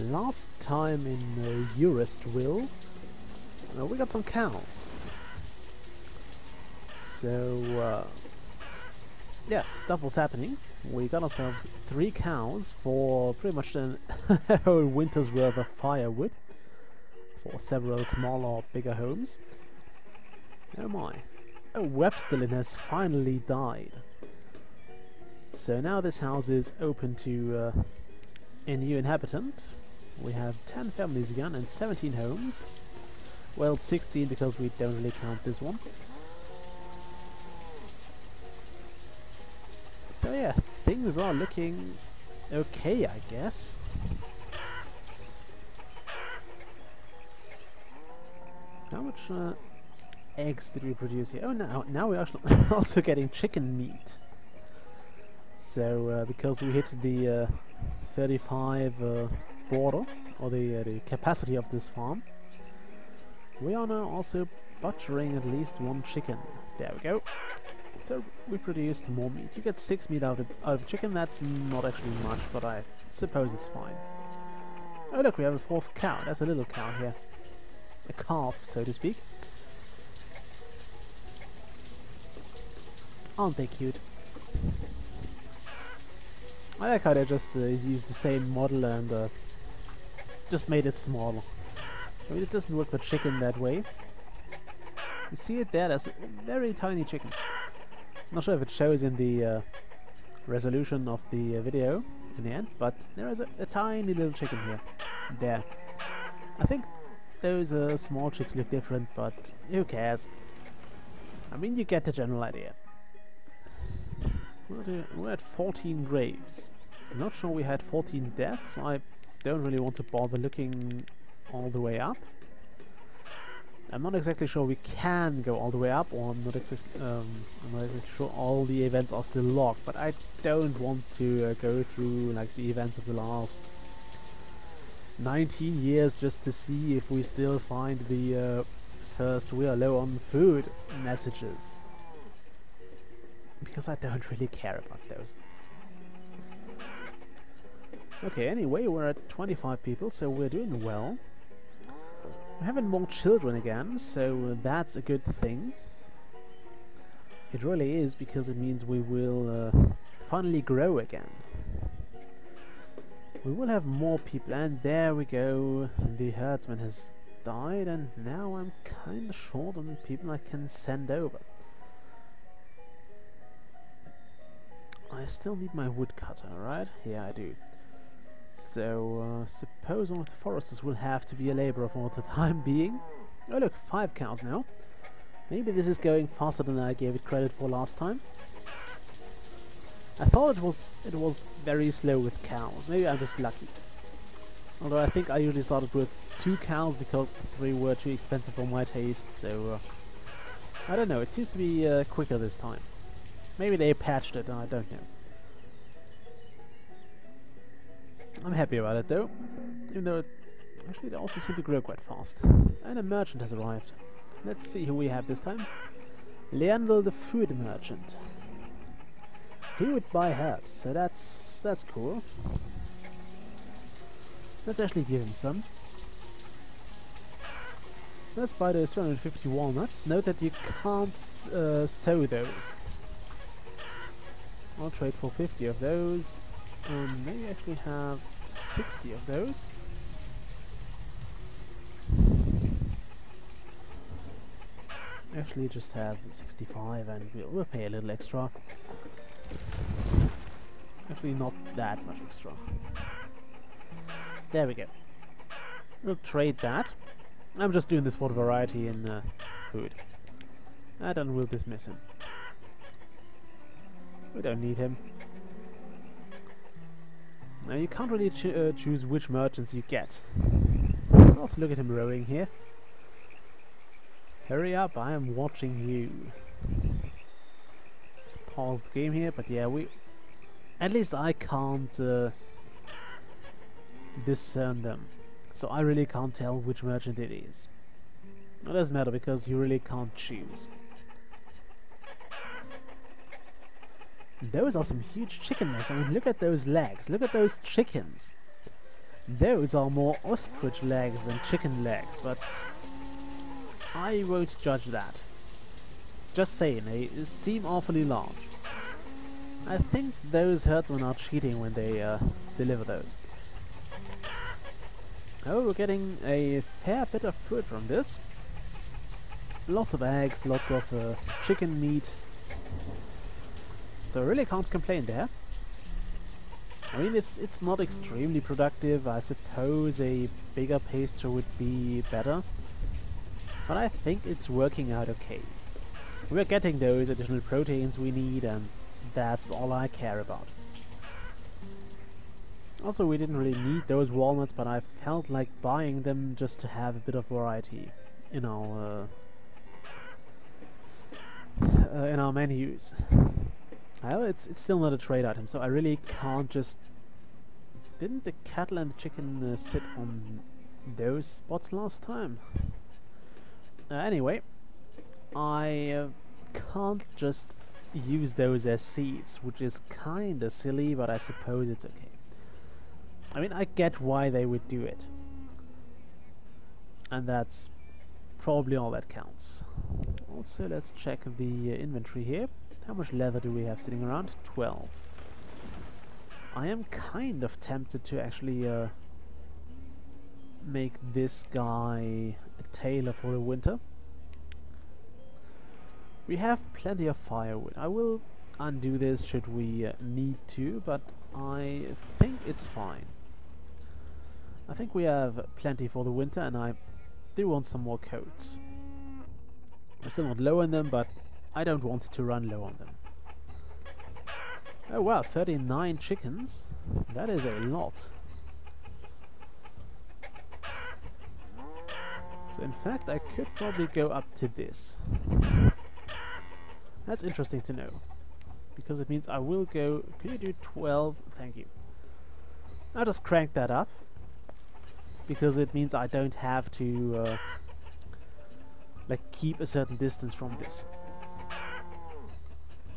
Last time in Will, we got some cows. So, yeah, stuff was happening. We got ourselves 3 cows for pretty much a whole winter's worth of firewood for several smaller or bigger homes. Oh my. Oh, Websterlin has finally died. So now this house is open to a new inhabitant. We have 10 families again and 17 homes. Well, 16 because we don't really count this one. So yeah, things are looking okay, I guess. How much eggs did we produce here? Oh, now we're actually also getting chicken meat. So because we hit the 35 border, or the capacity of this farm, we are now also butchering at least 1 chicken. There we go. So we produced more meat. You get 6 meat out of chicken. That's not actually much, but I suppose it's fine. Oh look, we have a 4th cow. That's a little cow here. A calf, so to speak. Aren't they cute? I like how they just used the same model and just made it smaller. I mean, it doesn't work with chicken that way. You see it there? That's a very tiny chicken. Not sure if it shows in the resolution of the video in the end, but there is a tiny little chicken here. There. I think those small chicks look different, but who cares? I mean, you get the general idea. We're at 14 graves. I'm not sure we had 14 deaths. I don't really want to bother looking all the way up. I'm not exactly sure we can go all the way up, or I'm not exactly sure all the events are still logged, but I don't want to go through like the events of the last 19 years just to see if we still find the first "we are low on food" messages. Because I don't really care about those. Okay, anyway, we're at 25 people, so we're doing well. We're having more children again, so that's a good thing. It really is, because it means we will finally grow again. We will have more people, and there we go. The herdsman has died, and now I'm kinda short on people I can send over. I still need my woodcutter, right? Yeah, I do. So, suppose one of the foresters will have to be a labourer for the time being. Oh look, 5 cows now. Maybe this is going faster than I gave it credit for last time. I thought it was very slow with cows. Maybe I'm just lucky. Although I think I usually started with 2 cows because 3 were too expensive for my taste, so I don't know, it seems to be quicker this time. Maybe they patched it, I don't know. I'm happy about it though, even though actually they also seem to grow quite fast. And a merchant has arrived. Let's see who we have this time. Leandel the food merchant. He would buy herbs, so that's cool. Let's actually give him some. Let's buy those 250 walnuts. Note that you can't sow those. I'll trade for 50 of those. Maybe actually have 60 of those. Actually just have 65 and we'll pay a little extra. Actually not that much extra. There we go. We'll trade that. I'm just doing this for the variety in food. And then we'll dismiss him. We don't need him. Now you can't really choose which merchants you get. Let's look at him rowing here. Hurry up, I am watching you. Let's pause the game here, but yeah, at least I can't discern them. So I really can't tell which merchant it is. It doesn't matter because you really can't choose. Those are some huge chicken legs. I mean, look at those legs. Look at those chickens. Those are more ostrich legs than chicken legs, but I won't judge that. Just saying, they seem awfully large. I think those herdsmen are cheating when they deliver those. Oh, we're getting a fair bit of food from this. Lots of eggs, lots of chicken meat. So I really can't complain there. I mean, it's not extremely productive. I suppose a bigger pasture would be better. But I think it's working out okay. We're getting those additional proteins we need, and that's all I care about. Also, we didn't really need those walnuts, but I felt like buying them just to have a bit of variety in our menus. Well, it's still not a trade item, so I really can't just... Didn't the cattle and the chicken sit on those spots last time? Anyway, I can't just use those as seeds, which is kinda silly, but I suppose it's okay. I mean, I get why they would do it. And that's probably all that counts. Also, let's check the inventory here. How much leather do we have sitting around? 12. I am kind of tempted to actually make this guy a tailor for the winter. We have plenty of firewood. I will undo this should we need to, but I think it's fine. I think we have plenty for the winter, and I do want some more coats. I'm still not low on them, but I don't want to run low on them. Oh wow, 39 chickens. That is a lot. So in fact, I could probably go up to this. That's interesting to know, because it means I will go... Can you do 12? Thank you. I'll just crank that up, because it means I don't have to like keep a certain distance from this.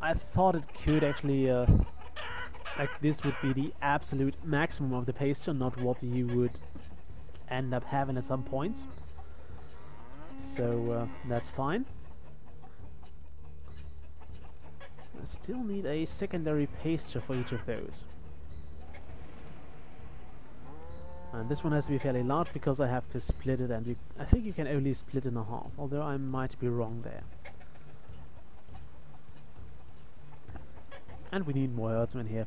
I thought it could actually like this would be the absolute maximum of the pasture, not what you would end up having at some points. So that's fine. I still need a secondary pasture for each of those. And this one has to be fairly large because I have to split it, and I think you can only split in a half, although I might be wrong there. And we need more herdsmen here.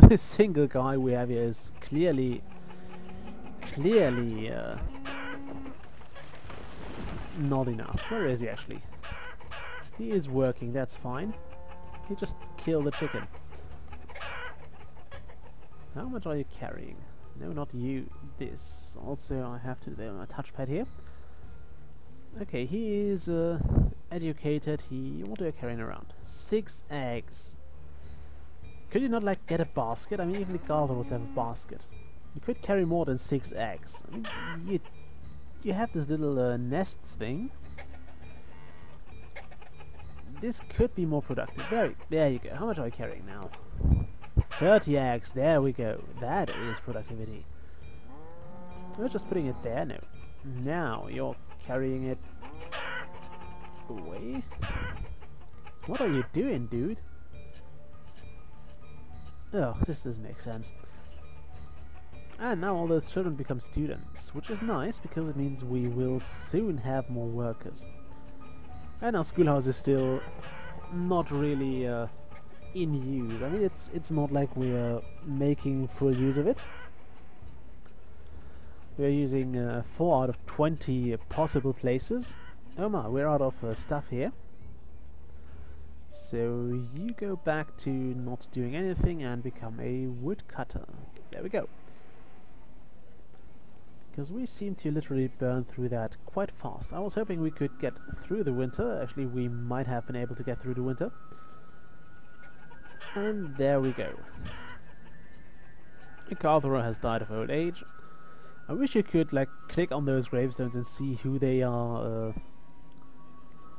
This single guy we have here is clearly not enough. Where is he actually? He is working, that's fine. He just killed the chicken. How much are you carrying? No, not you. This. Also, I have to say on my touchpad here. Okay, he is educated. What are you carrying around? 6 eggs. Could you not like get a basket? I mean, even the Garderos have a basket. You could carry more than 6 eggs. I mean, you have this little nest thing. This could be more productive. There you go. How much are you carrying now? 30 eggs. There we go. That is productivity. I was just putting it there. No. Now you're carrying it away. What are you doing, dude? Ugh, this doesn't make sense. And now all those children become students, which is nice because it means we will soon have more workers. And our schoolhouse is still not really in use. I mean, it's not like we're making full use of it. We're using 4 out of 20 possible places. Oh my, we're out of stuff here. So you go back to not doing anything and become a woodcutter. There we go. Because we seem to literally burn through that quite fast. I was hoping we could get through the winter. Actually, we might have been able to get through the winter. And there we go. A Garderer has died of old age. I wish you could like click on those gravestones and see who they are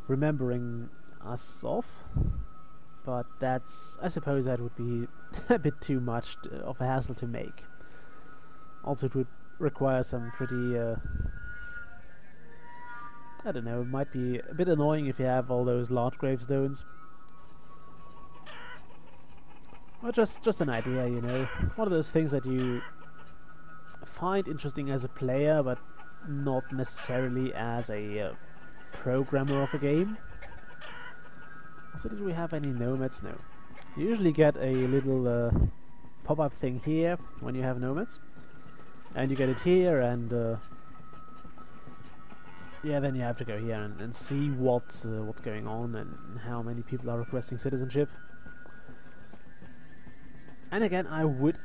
remembering us of. But that's... I suppose that would be a bit too much of a hassle to make. Also, it would require some pretty, I don't know, it might be a bit annoying if you have all those large gravestones. Or just an idea, you know. One of those things that you find interesting as a player, but not necessarily as a programmer of a game. So did we have any nomads? No. You usually get a little pop-up thing here when you have nomads. And you get it here, and yeah, then you have to go here and see what's going on and how many people are requesting citizenship. And again, I would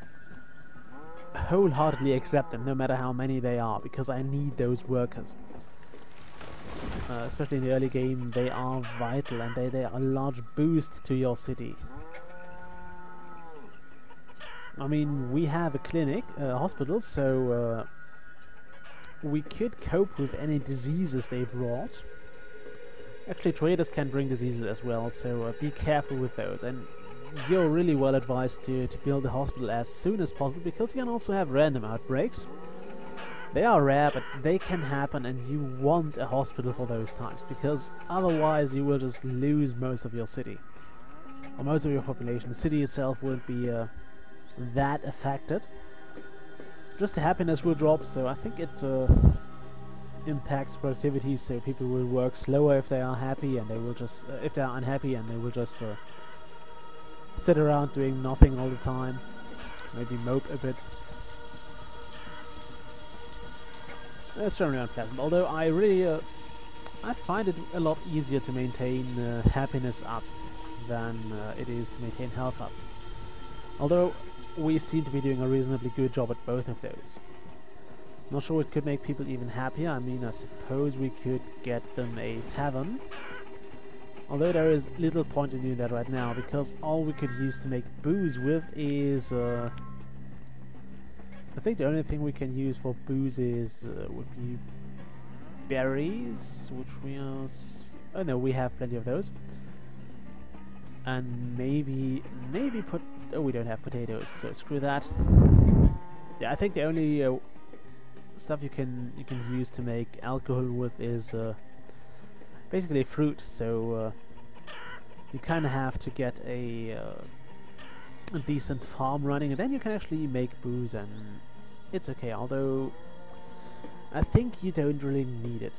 wholeheartedly accept them, no matter how many they are, because I need those workers. Especially in the early game, they are vital, and they are a large boost to your city. I mean, we have a clinic, a hospital, so we could cope with any diseases they brought. Actually, traders can bring diseases as well, so be careful with those. And you're really well advised to build a hospital as soon as possible, because you can also have random outbreaks. They are rare, but they can happen, and you want a hospital for those times, because otherwise you will just lose most of your city. Or most of your population. The city itself won't be that affected. Just the happiness will drop, so I think it impacts productivity, so people will work slower if they are happy, and they will just if they are unhappy, and they will just sit around doing nothing all the time. Maybe mope a bit. That's generally unpleasant, although I really I find it a lot easier to maintain happiness up than it is to maintain health up. Although we seem to be doing a reasonably good job at both of those. Not sure it could make people even happier. I mean, I suppose we could get them a tavern. Although there is little point in doing that right now, because all we could use to make booze with is... I think the only thing we can use for booze is would be berries, which we are... oh no, we have plenty of those. And maybe put... oh, we don't have potatoes, so screw that. Yeah, I think the only stuff you can use to make alcohol with is basically fruit. So you kind of have to get a decent farm running, and then you can actually make booze, and it's okay. Although I think you don't really need it.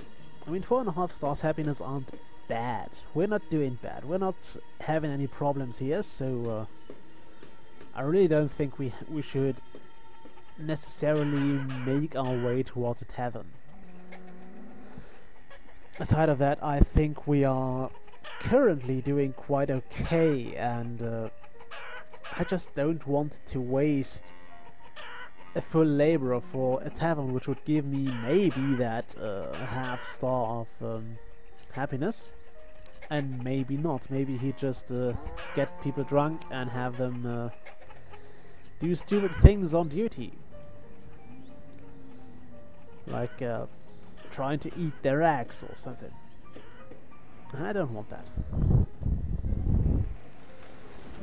I mean, 4.5 stars happiness aren't bad. We're not doing bad. We're not having any problems here, so I really don't think we should necessarily make our way towards a tavern. Aside of that, I think we are currently doing quite okay, and I just don't want to waste a full laborer for a tavern, which would give me maybe that half star of happiness. And maybe not. Maybe he'd just get people drunk and have them do stupid things on duty. Like trying to eat their eggs or something. I don't want that.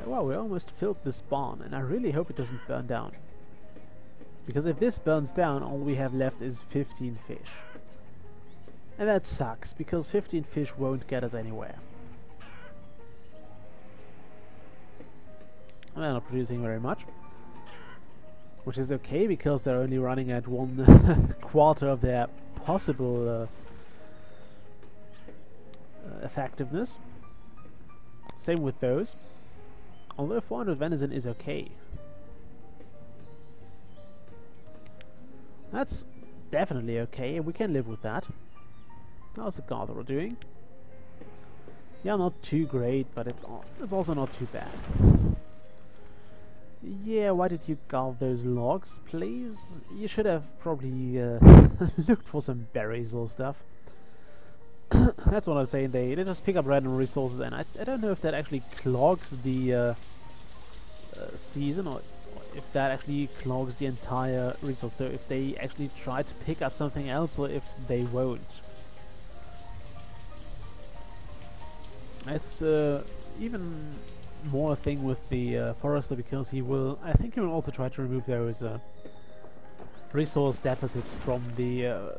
Wow, we almost filled this barn, and I really hope it doesn't burn down. Because if this burns down, all we have left is 15 fish. And that sucks, because 15 fish won't get us anywhere. They're not producing very much. Which is okay, because they're only running at 1/4 of their possible effectiveness. Same with those. Although 400 venison is okay. That's definitely okay, and we can live with that. How's the gatherer doing? Yeah, not too great, but it's also not too bad. Yeah, why did you carve those logs, please? You should have probably looked for some berries or stuff. That's what I'm saying, they just pick up random resources, and I don't know if that actually clogs the season, or if that actually clogs the entire resource. So if they actually try to pick up something else, or if they won't. It's even more a thing with the forester, because he will, I think he will also try to remove those resource deposits from the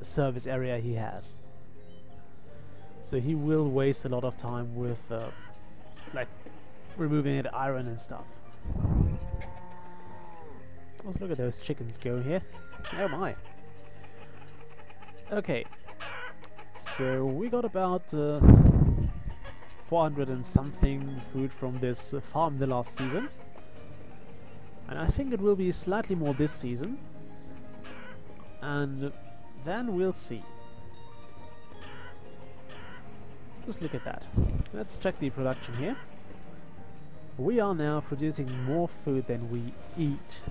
service area he has. So he will waste a lot of time with like removing it iron and stuff. Let's look at those chickens go here. Oh my. Okay. So we got about 400 and something food from this farm the last season. And I think it will be slightly more this season. And then we'll see. Just look at that. Let's check the production here. We are now producing more food than we eat.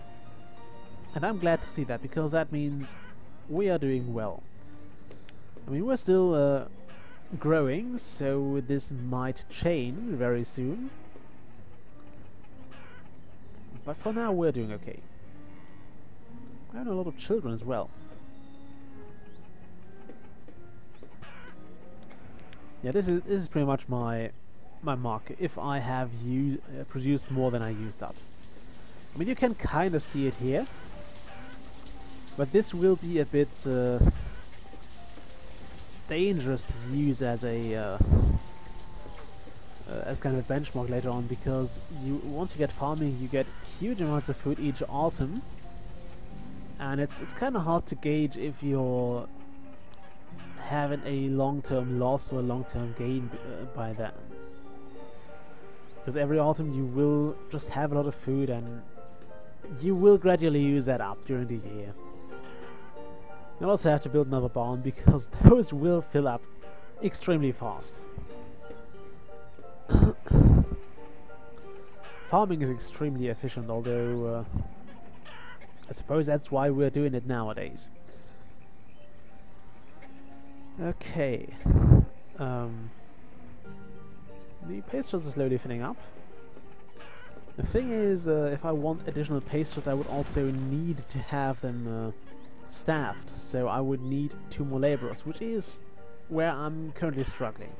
And I'm glad to see that, because that means we are doing well. I mean, we're still growing, so this might change very soon. But for now we're doing okay. We have a lot of children as well. Yeah, this is pretty much my mark. If I have produced more than I used up. I mean, you can kind of see it here, but this will be a bit dangerous to use as a as kind of a benchmark later on, because once you get farming, you get huge amounts of food each autumn, and it's kind of hard to gauge if you're having a long-term loss or a long-term gain by that. Because every autumn you will just have a lot of food, and you will gradually use that up during the year. You'll also have to build another barn, because those will fill up extremely fast. Farming is extremely efficient, although I suppose that's why we're doing it nowadays. Okay. The pastures are slowly filling up. The thing is, if I want additional pastures, I would also need to have them staffed, so I would need 2 more laborers, which is where I'm currently struggling.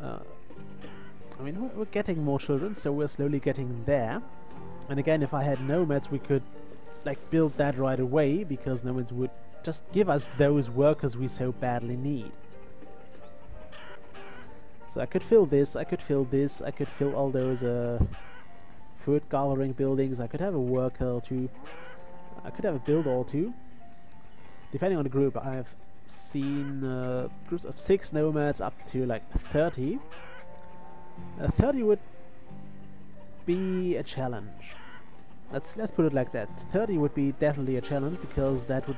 I mean, we're getting more children, so we're slowly getting there. And again, if I had nomads, we could like build that right away, because nomads would just give us those workers we so badly need. So I could fill this, I could fill this, I could fill all those food gathering buildings, I could have a worker or 2, I could have a builder or 2. Depending on the group, I've seen groups of 6 nomads up to like 30. 30 would be a challenge. Let's put it like that. 30 would be definitely a challenge, because that would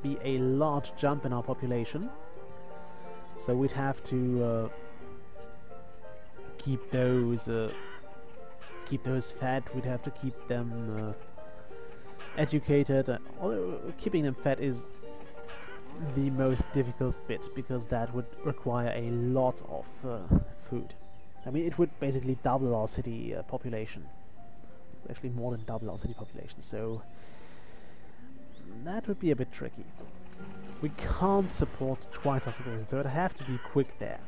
be a large jump in our population. So we'd have to keep those fed. We'd have to keep them educated. Although keeping them fed is the most difficult bit, because that would require a lot of food. I mean, it would basically double our city population. Actually more than double our city population, so that would be a bit tricky. We can't support twice our population, so it'd have to be quick there.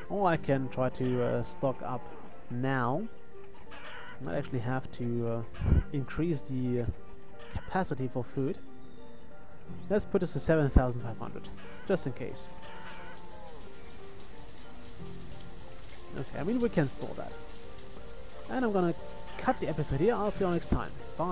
Or I can try to stock up now. I might actually have to increase the capacity for food. Let's put this to 7,500, just in case. Okay, I mean, we can store that. And I'm gonna cut the episode here. I'll see you all next time. Bye.